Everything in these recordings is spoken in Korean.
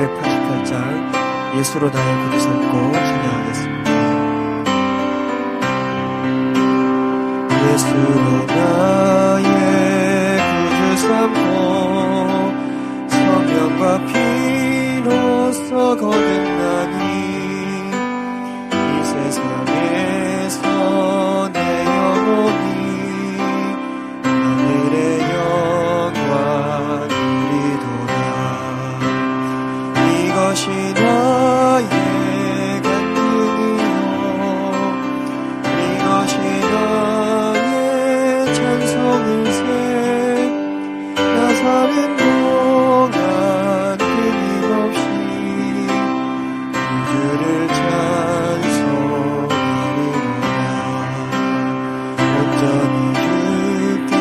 288장 예수로 나의 구주 삼고 찬양하겠습니다. 예수로 나의 구주 삼고 성령과 피로써 거듭나니 이 세상에서 내 영혼이 하늘의 영광 누리도다. 이것이 나의 간증이요 이것이 나의 찬송일세. 나 사는 동안 끊임없이 구주를 찬송하리로다. 온전히 주께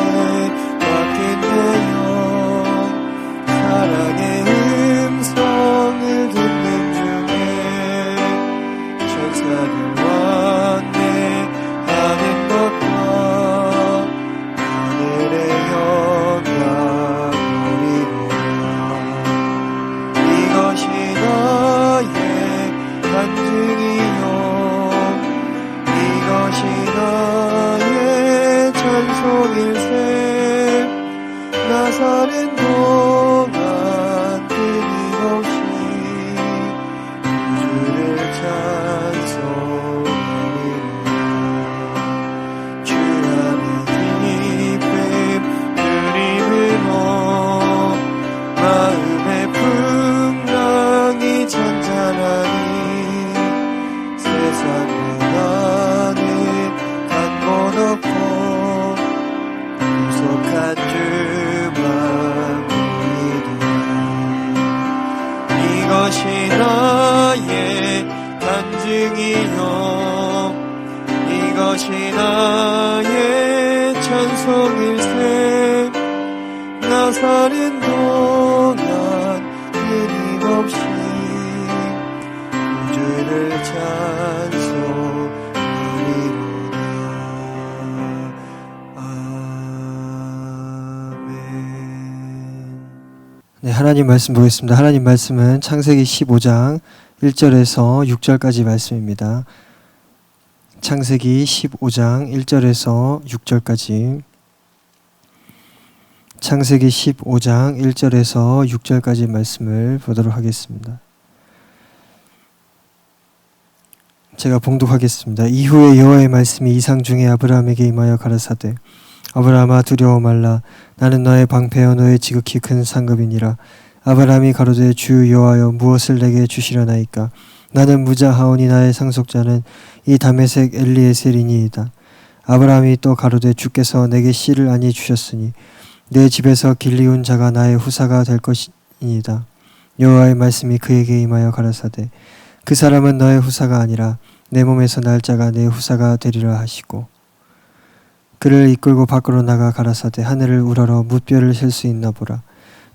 맡긴 내 영 사랑의 음성을 듣는 중에 천사들과 안내하는 것과 하늘의 영광 누리로다. 이것이 나의 간증이요 이것이 나의 찬송일세. 나 사는 동안 끊임없이 주를 찬송하리로다. 주 안에 기쁨 누림으로 마음의 풍랑이 잔잔하니 세상보다는 간 곳 없고 구속한 주만 보이도다. 이것이 나의 간증이요 이것이 나의 찬송일세. 나 사는 동안 끊임없이 구주를 찬송하리로다. 아멘. 네, 하나님 말씀 보겠습니다. 하나님 말씀은 창세기 15장 1절에서 6절까지 말씀입니다. 창세기 15장 1절에서 6절까지 창세기 15장 1절에서 6절까지 말씀을 보도록 하겠습니다. 제가 봉독하겠습니다. 이후에 여호와의 말씀이 이상 중에 아브라함에게 임하여 가라사대 아브라함아 두려워 말라. 나는 너의 방패여 너의 지극히 큰 상급이니라. 아브라함이 가로되 주 여호와여 무엇을 내게 주시려나이까. 나는 무자하오니 나의 상속자는 이 다메섹 엘리에셀이니이다. 아브라함이 또 가로되 주께서 내게 씨를 아니 주셨으니 내 집에서 길리운 자가 나의 후사가 될 것이니이다. 여호와의 말씀이 그에게 임하여 가라사대 그 사람은 너의 후사가 아니라 내 몸에서 날 자가 내 후사가 되리라 하시고 그를 이끌고 밖으로 나가 가라사대 하늘을 우러러 뭇별을 셀 수 있나 보라.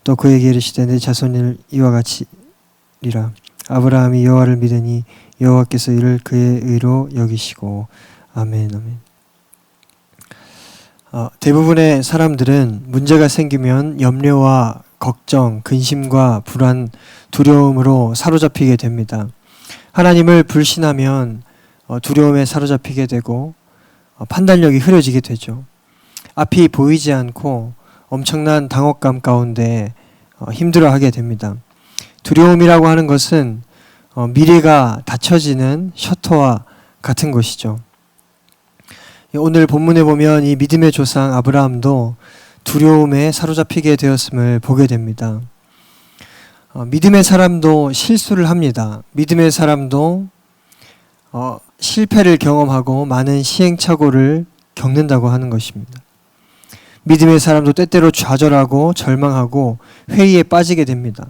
또 그에게 이르시되 내 자손을 이와 같이리라. 아브라함이 여호와를 믿으니 여호와께서 이를 그의 의로 여기시고. 아멘. 아멘. 대부분의 사람들은 문제가 생기면 염려와 걱정, 근심과 불안, 두려움으로 사로잡히게 됩니다. 하나님을 불신하면 두려움에 사로잡히게 되고 판단력이 흐려지게 되죠. 앞이 보이지 않고 엄청난 당혹감 가운데 힘들어하게 됩니다. 두려움이라고 하는 것은 미래가 닫혀지는 셔터와 같은 것이죠. 오늘 본문에 보면 이 믿음의 조상 아브라함도 두려움에 사로잡히게 되었음을 보게 됩니다. 믿음의 사람도 실수를 합니다. 믿음의 사람도 실패를 경험하고 많은 시행착오를 겪는다고 하는 것입니다. 믿음의 사람도 때때로 좌절하고 절망하고 회의에 빠지게 됩니다.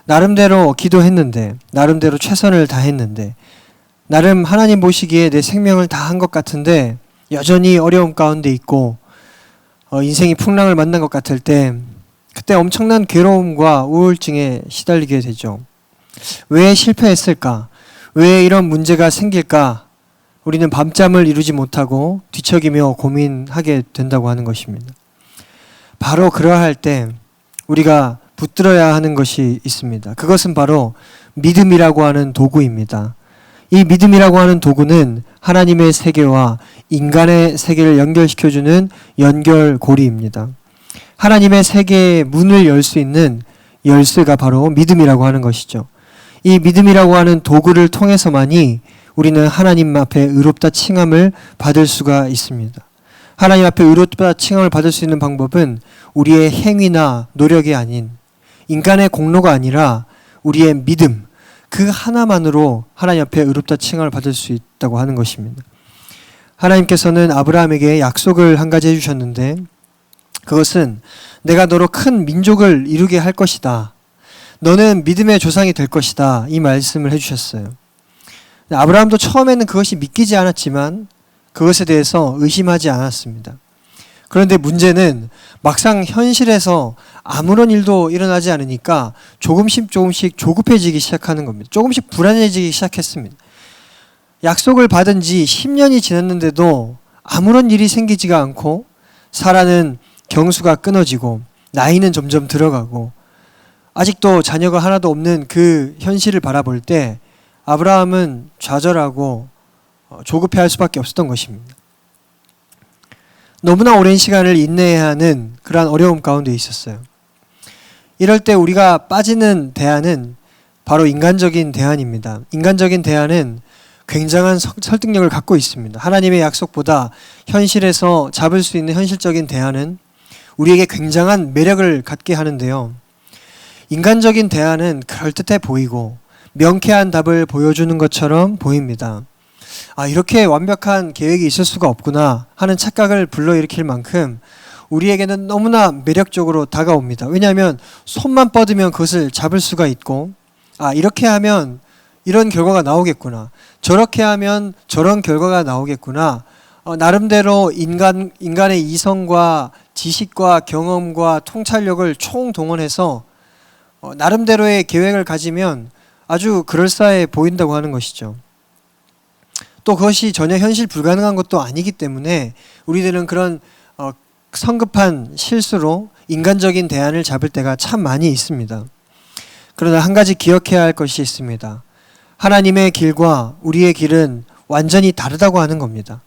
나름대로 기도했는데, 나름대로 최선을 다했는데, 나름 하나님 보시기에 내 생명을 다한 것 같은데 여전히 어려움 가운데 있고 인생이 풍랑을 만난 것 같을 때 그때 엄청난 괴로움과 우울증에 시달리게 되죠. 왜 실패했을까? 왜 이런 문제가 생길까? 우리는 밤잠을 이루지 못하고 뒤척이며 고민하게 된다고 하는 것입니다. 바로 그러할 때 우리가 붙들어야 하는 것이 있습니다. 그것은 바로 믿음이라고 하는 도구입니다. 이 믿음이라고 하는 도구는 하나님의 세계와 인간의 세계를 연결시켜주는 연결고리입니다. 하나님의 세계의 문을 열 수 있는 열쇠가 바로 믿음이라고 하는 것이죠. 이 믿음이라고 하는 도구를 통해서만이 우리는 하나님 앞에 의롭다 칭함을 받을 수가 있습니다. 하나님 앞에 의롭다 칭함을 받을 수 있는 방법은 우리의 행위나 노력이 아닌 인간의 공로가 아니라 우리의 믿음, 그 하나만으로 하나님 앞에 의롭다 칭함을 받을 수 있다고 하는 것입니다. 하나님께서는 아브라함에게 약속을 한 가지 해주셨는데 그것은 내가 너로 큰 민족을 이루게 할 것이다. 너는 믿음의 조상이 될 것이다. 이 말씀을 해주셨어요. 아브라함도 처음에는 그것이 믿기지 않았지만 그것에 대해서 의심하지 않았습니다. 그런데 문제는 막상 현실에서 아무런 일도 일어나지 않으니까 조금씩 조급해지기 시작하는 겁니다. 조금씩 불안해지기 시작했습니다. 약속을 받은 지 10년이 지났는데도 아무런 일이 생기지가 않고 사라는 경수가 끊어지고 나이는 점점 들어가고 아직도 자녀가 하나도 없는 그 현실을 바라볼 때 아브라함은 좌절하고 조급해할 수밖에 없었던 것입니다. 너무나 오랜 시간을 인내해야 하는 그러한 어려움 가운데 있었어요. 이럴 때 우리가 빠지는 대안은 바로 인간적인 대안입니다. 인간적인 대안은 굉장한 설득력을 갖고 있습니다. 하나님의 약속보다 현실에서 잡을 수 있는 현실적인 대안은 우리에게 굉장한 매력을 갖게 하는데요. 인간적인 대안은 그럴듯해 보이고 명쾌한 답을 보여주는 것처럼 보입니다. 이렇게 완벽한 계획이 있을 수가 없구나 하는 착각을 불러일으킬 만큼 우리에게는 너무나 매력적으로 다가옵니다. 왜냐하면 손만 뻗으면 그것을 잡을 수가 있고 이렇게 하면 이런 결과가 나오겠구나. 저렇게 하면 저런 결과가 나오겠구나. 나름대로 인간의 이성과 지식과 경험과 통찰력을 총동원해서 나름대로의 계획을 가지면 아주 그럴싸해 보인다고 하는 것이죠. 또 그것이 전혀 현실 불가능한 것도 아니기 때문에 우리들은 그런 성급한 실수로 인간적인 대안을 잡을 때가 참 많이 있습니다. 그러나 한 가지 기억해야 할 것이 있습니다. 하나님의 길과 우리의 길은 완전히 다르다고 하는 겁니다.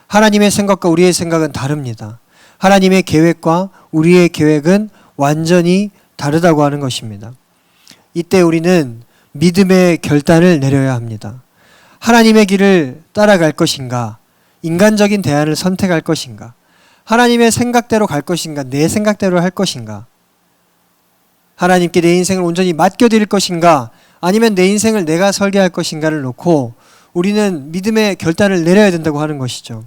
하나님의 생각과 우리의 생각은 다릅니다. 하나님의 계획과 우리의 계획은 완전히 다르다고 하는 것입니다. 이때 우리는 믿음의 결단을 내려야 합니다. 하나님의 길을 따라갈 것인가? 인간적인 대안을 선택할 것인가? 하나님의 생각대로 갈 것인가? 내 생각대로 할 것인가? 하나님께 내 인생을 온전히 맡겨드릴 것인가? 아니면 내 인생을 내가 설계할 것인가를 놓고 우리는 믿음의 결단을 내려야 된다고 하는 것이죠.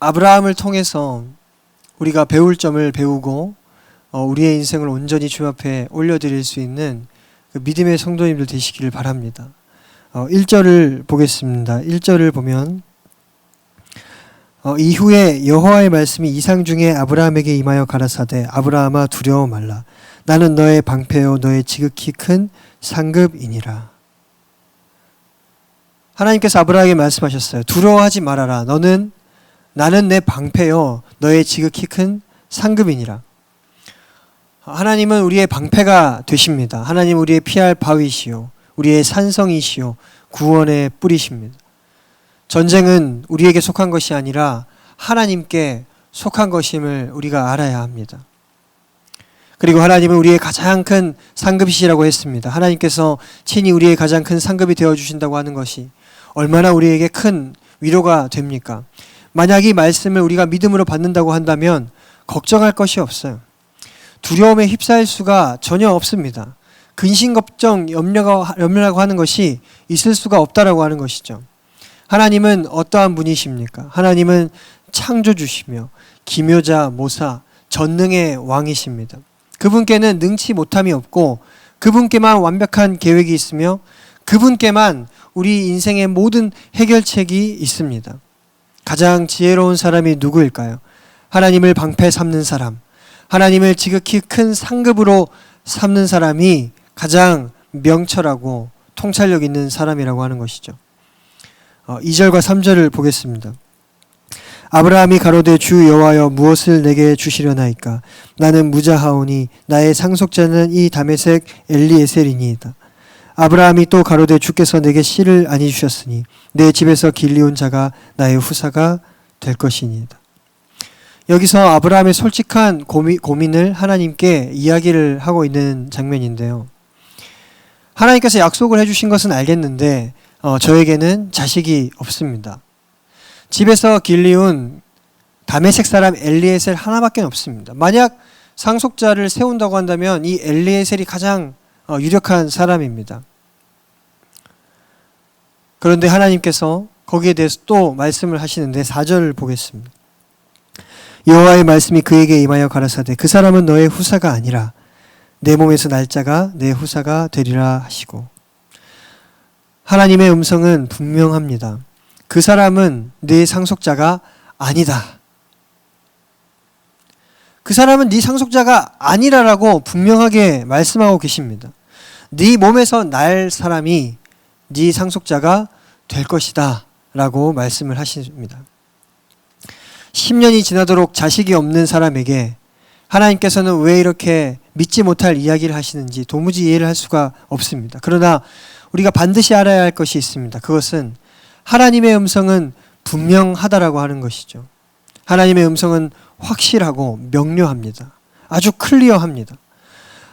아브라함을 통해서 우리가 배울 점을 배우고 우리의 인생을 온전히 주 앞에 올려드릴 수 있는 그 믿음의 성도님들 되시기를 바랍니다. 1절을 보겠습니다. 1절을 보면 이후에 여호와의 말씀이 이상 중에 아브라함에게 임하여 가라사대 아브라함아 두려워 말라. 나는 너의 방패요 너의 지극히 큰 상급이니라. 하나님께서 아브라함에게 말씀하셨어요. 두려워하지 말아라. 나는 내 방패요 너의 지극히 큰 상급이니라. 하나님은 우리의 방패가 되십니다. 하나님은 우리의 피할 바위시요 우리의 산성이시요 구원의 뿌리십니다. 전쟁은 우리에게 속한 것이 아니라 하나님께 속한 것임을 우리가 알아야 합니다. 그리고 하나님은 우리의 가장 큰 상급이시라고 했습니다. 하나님께서 친히 우리의 가장 큰 상급이 되어주신다고 하는 것이 얼마나 우리에게 큰 위로가 됩니까? 만약 이 말씀을 우리가 믿음으로 받는다고 한다면 걱정할 것이 없어요. 두려움에 휩싸일 수가 전혀 없습니다. 근심, 걱정, 염려라고 하는 것이 있을 수가 없다라고 하는 것이죠. 하나님은 어떠한 분이십니까? 하나님은 창조주시며 기묘자, 모사, 전능의 왕이십니다. 그분께는 능치 못함이 없고 그분께만 완벽한 계획이 있으며 그분께만 우리 인생의 모든 해결책이 있습니다. 가장 지혜로운 사람이 누구일까요? 하나님을 방패 삼는 사람, 하나님을 지극히 큰 상급으로 삼는 사람이 가장 명철하고 통찰력 있는 사람이라고 하는 것이죠. 2절과 3절을 보겠습니다. 아브라함이 가로되 주 여호와여 무엇을 내게 주시려나이까? 나는 무자하오니 나의 상속자는 이 다메섹 엘리에셀이니이다. 아브라함이 또 가로되 주께서 내게 씨를 아니 주셨으니 내 집에서 길리온 자가 나의 후사가 될 것이니이다. 여기서 아브라함의 솔직한 고민을 하나님께 이야기를 하고 있는 장면인데요. 하나님께서 약속을 해주신 것은 알겠는데 저에게는 자식이 없습니다. 집에서 길리온 다메섹 사람 엘리에셀 하나밖에 없습니다. 만약 상속자를 세운다고 한다면 이 엘리에셀이 가장 유력한 사람입니다. 그런데 하나님께서 거기에 대해서 또 말씀을 하시는데 4절을 보겠습니다. 여호와의 말씀이 그에게 임하여 가라사대 그 사람은 너의 후사가 아니라 내 몸에서 날 자가 내 후사가 되리라 하시고, 하나님의 음성은 분명합니다. 그 사람은 네 상속자가 아니다. 그 사람은 네 상속자가 아니라라고 분명하게 말씀하고 계십니다. 네 몸에서 날 사람이 네 상속자가 될 것이다 라고 말씀을 하십니다. 10년이 지나도록 자식이 없는 사람에게 하나님께서는 왜 이렇게 믿지 못할 이야기를 하시는지 도무지 이해를 할 수가 없습니다. 그러나 우리가 반드시 알아야 할 것이 있습니다. 그것은 하나님의 음성은 분명하다라고 하는 것이죠. 하나님의 음성은 확실하고 명료합니다. 아주 클리어합니다.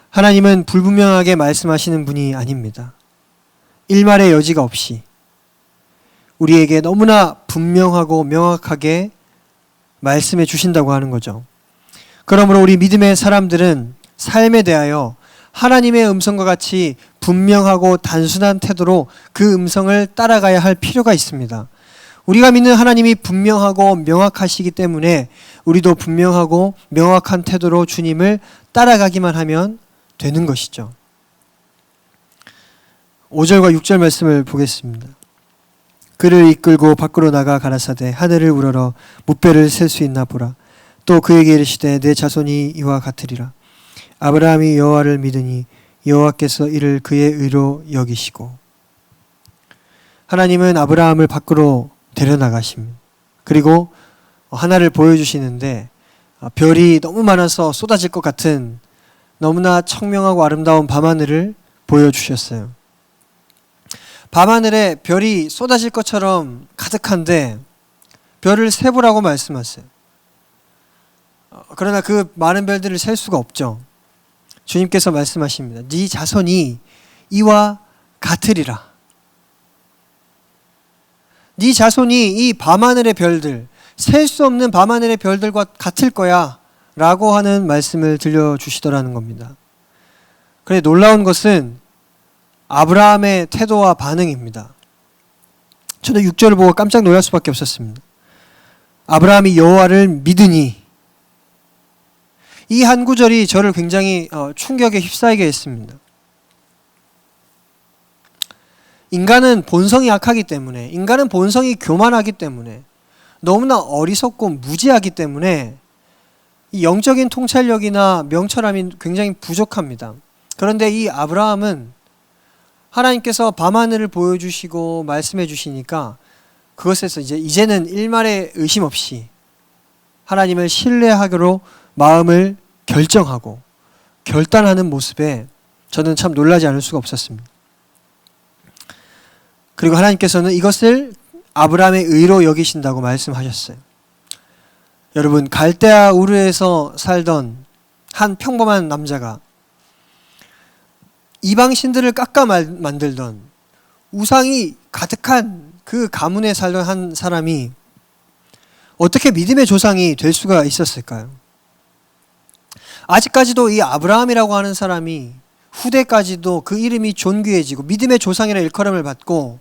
하나님은 불분명하게 말씀하시는 분이 아닙니다. 일말의 여지가 없이 우리에게 너무나 분명하고 명확하게 말씀해 주신다고 하는 거죠. 그러므로 우리 믿음의 사람들은 삶에 대하여 하나님의 음성과 같이 분명하고 단순한 태도로 그 음성을 따라가야 할 필요가 있습니다. 우리가 믿는 하나님이 분명하고 명확하시기 때문에 우리도 분명하고 명확한 태도로 주님을 따라가기만 하면 되는 것이죠. 5절과 6절 말씀을 보겠습니다. 그를 이끌고 밖으로 나가 가라사대 하늘을 우러러 무뼈를 셀 수 있나 보라. 또 그에게 이르시되 내 자손이 이와 같으리라. 아브라함이 여호와를 믿으니 여호와께서 이를 그의 의로 여기시고. 하나님은 아브라함을 밖으로 데려나가십니다. 그리고 하나를 보여주시는데 별이 너무 많아서 쏟아질 것 같은 너무나 청명하고 아름다운 밤하늘을 보여주셨어요. 밤하늘에 별이 쏟아질 것처럼 가득한데 별을 세보라고 말씀하세요. 그러나 그 많은 별들을 셀 수가 없죠. 주님께서 말씀하십니다. 네 자손이 이와 같으리라. 네 자손이 이 밤하늘의 별들, 셀 수 없는 밤하늘의 별들과 같을 거야 라고 하는 말씀을 들려주시더라는 겁니다. 그런데 놀라운 것은 아브라함의 태도와 반응입니다. 저는 6절을 보고 깜짝 놀랄 수밖에 없었습니다. 아브라함이 여호와를 믿으니, 이 한 구절이 저를 굉장히 충격에 휩싸이게 했습니다. 인간은 본성이 악하기 때문에, 인간은 본성이 교만하기 때문에, 너무나 어리석고 무지하기 때문에 이 영적인 통찰력이나 명철함이 굉장히 부족합니다. 그런데 이 아브라함은 하나님께서 밤하늘을 보여주시고 말씀해 주시니까 그것에서 이제는 일말의 의심 없이 하나님을 신뢰하기로 마음을 결정하고 결단하는 모습에 저는 참 놀라지 않을 수가 없었습니다. 그리고 하나님께서는 이것을 아브라함의 의로 여기신다고 말씀하셨어요. 여러분, 갈대아 우르에서 살던 한 평범한 남자가 이방 신들을 깎아 만들던 우상이 가득한 그 가문에 살던 한 사람이 어떻게 믿음의 조상이 될 수가 있었을까요? 아직까지도 이 아브라함이라고 하는 사람이 후대까지도 그 이름이 존귀해지고 믿음의 조상이라 일컬음을 받고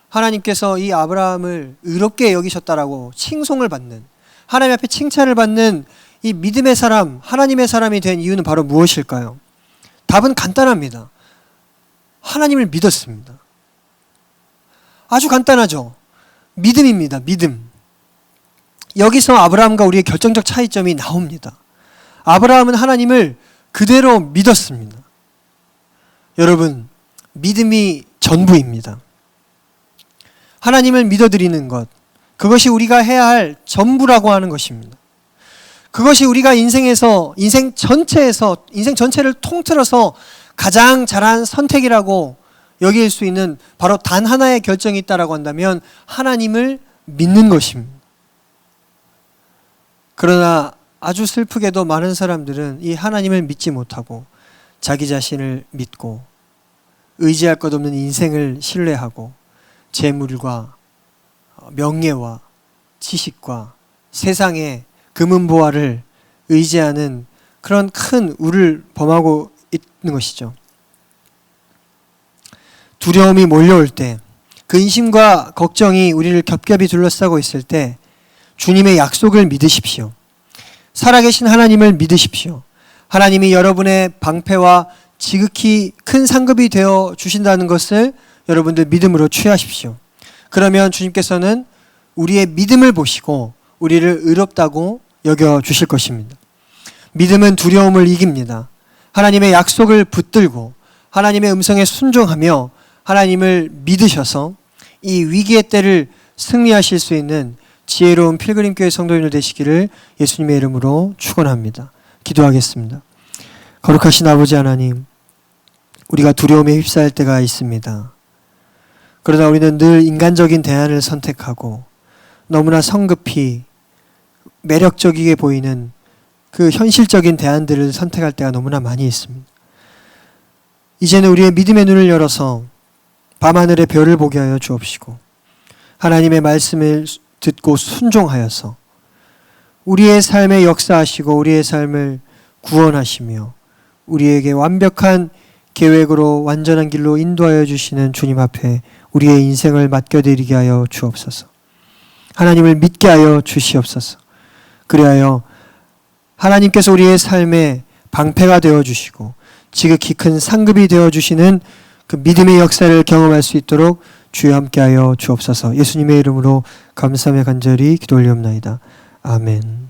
하나님께서 이 아브라함을 의롭게 여기셨다라고 칭송을 받는, 하나님 앞에 칭찬을 받는 이 믿음의 사람, 하나님의 사람이 된 이유는 바로 무엇일까요? 답은 간단합니다. 하나님을 믿었습니다. 아주 간단하죠. 믿음입니다. 믿음. 여기서 아브라함과 우리의 결정적 차이점이 나옵니다. 아브라함은 하나님을 그대로 믿었습니다. 여러분, 믿음이 전부입니다. 하나님을 믿어드리는 것, 그것이 우리가 해야 할 전부라고 하는 것입니다. 그것이 우리가 인생 전체를 통틀어서 가장 잘한 선택이라고 여길 수 있는 바로 단 하나의 결정이 있다라고 한다면 하나님을 믿는 것입니다. 그러나 아주 슬프게도 많은 사람들은 이 하나님을 믿지 못하고 자기 자신을 믿고 의지할 것 없는 인생을 신뢰하고 재물과 명예와 지식과 세상의 금은보화를 의지하는 그런 큰 우를 범하고 있는 것이죠. 두려움이 몰려올 때, 근심과 걱정이 우리를 겹겹이 둘러싸고 있을 때 주님의 약속을 믿으십시오. 살아계신 하나님을 믿으십시오. 하나님이 여러분의 방패와 지극히 큰 상급이 되어 주신다는 것을 여러분들 믿음으로 취하십시오. 그러면 주님께서는 우리의 믿음을 보시고 우리를 의롭다고 여겨주실 것입니다. 믿음은 두려움을 이깁니다. 하나님의 약속을 붙들고 하나님의 음성에 순종하며 하나님을 믿으셔서 이 위기의 때를 승리하실 수 있는 지혜로운 필그림교회 성도님들 되시기를 예수님의 이름으로 축원합니다. 기도하겠습니다. 거룩하신 아버지 하나님, 우리가 두려움에 휩싸일 때가 있습니다. 그러나 우리는 늘 인간적인 대안을 선택하고 너무나 성급히 매력적이게 보이는 그 현실적인 대안들을 선택할 때가 너무나 많이 있습니다. 이제는 우리의 믿음의 눈을 열어서 밤하늘의 별을 보게 하여 주옵시고 하나님의 말씀을 듣고 순종하여서 우리의 삶에 역사하시고 우리의 삶을 구원하시며 우리에게 완벽한 계획으로 완전한 길로 인도하여 주시는 주님 앞에 우리의 인생을 맡겨드리게 하여 주옵소서. 하나님을 믿게 하여 주시옵소서. 그리하여 하나님께서 우리의 삶에 방패가 되어주시고 지극히 큰 상급이 되어주시는 그 믿음의 역사를 경험할 수 있도록 주여 함께하여 주옵소서. 예수님의 이름으로 감사하며 간절히 기도 올리옵나이다. 아멘.